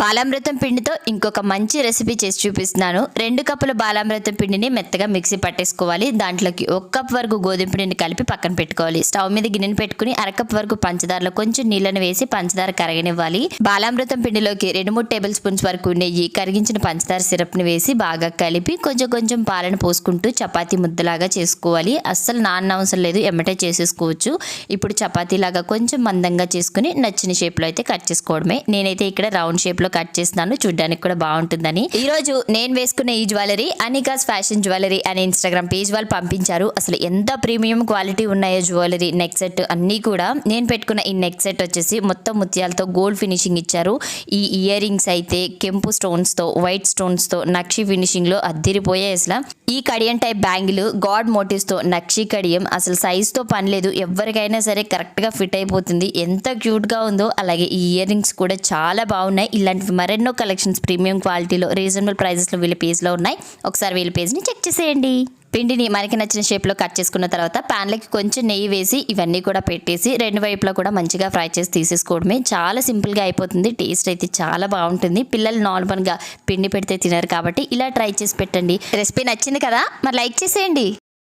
బాలామృతం పిండితో ఇంకొక మంచి రెసిపీ చేసి చూపిస్తున్నాను. 2 కప్పుల బాలామృతం పిండిని మెత్తగా మిక్సీ పట్టేసుకోవాలి. దాంట్లోకి 1 కప్ వరకు గోధుమ పిండిని కలిపి పక్కన పెట్టుకోవాలి. స్టవ్ మీద గిన్నెని పెట్టుకుని 1/2 కప్ వరకు పంచదారలో కొంచెం నీళ్ళని వేసి పంచదార కరగనివ్వాలి. బాలామృతం పిండిలోకి 2-3 టేబుల్ స్పూన్స్ వరకు నెయ్యి, కరిగించిన పంచదార సిరప్ ని వేసి బాగా కలిపి కొంచెం పాలను పోసుకుంటూ చపాతీ ముద్దలాగా చేసుకోవాలి. అస్సలు నాననవసరం లేదు, ఎమ్మటే చేసేసుకోవచ్చు. ఇప్పుడు చపాతీ లాగా కొంచెం మందంగా చేసుకుని నచ్చిన షేప్ లో అయితే కట్ చేసుకోవడమే. నేనైతే ఇక్కడ రౌండ్ షేప్ లో కట్ చేస్తున్నాను, చూడడానికి కూడా బాగుంటుందని. ఈ రోజు నేను వేసుకున్న ఈ జ్యువెలరీ అనికాస్ ఫ్యాషన్ జ్యువెలరీ అనే ఇన్స్టాగ్రామ్ పేజ్ వాళ్ళు పంపించారు. అసలు ఎంత ప్రీమియం క్వాలిటీ ఉన్నాయో జ్యువెలరీ, నెక్ సెట్ అన్ని కూడా. నేను పెట్టుకున్న ఈ నెక్ సెట్ వచ్చేసి మొత్తం ముత్యాలతో గోల్డ్ ఫినిషింగ్ ఇచ్చారు. ఈ ఇయర్ రింగ్స్ అయితే కెంపు స్టోన్స్ తో, వైట్ స్టోన్స్ తో నక్షి ఫినిషింగ్ లో అద్దిరిపోయాయి అసలు. ఈ కడియం టైప్ బ్యాంగిల్ గాడ్ మోటివ్స్ తో నక్షి కడియం, అసలు సైజ్ తో పని లేదు, ఎవరికైనా సరే కరెక్ట్ గా ఫిట్ అయిపోతుంది. ఎంత క్యూట్ గా ఉందో. అలాగే ఈ ఇయర్ రింగ్స్ కూడా చాలా బాగున్నాయి. ఇలాంటివి మరెన్నో కలెక్షన్స్ ప్రీమియం క్వాలిటీలో రీజనబుల్ ప్రైజెస్ లో వీళ్ళ పేజ్ లో ఉన్నాయి. ఒకసారి వీళ్ళ పేజ్ ని చెక్ చేసేయండి. పిండిని మనకి నచ్చిన షేప్ లో కట్ చేసుకున్న తర్వాత ప్యాన్ లకి కొంచెం నెయ్యి వేసి ఇవన్నీ కూడా పెట్టేసి 2 వైపులా కూడా మంచిగా ఫ్రై చేసి తీసేసుకోవడమే. చాలా సింపుల్ గా అయిపోతుంది. టేస్ట్ అయితే చాలా బాగుంటుంది. పిల్లలు నార్మల్ గా పిండి పెడితే తినరు కాబట్టి ఇలా ట్రై చేసి పెట్టండి. రెసిపీ నచ్చింది కదా, మరి లైక్ చేసేయండి.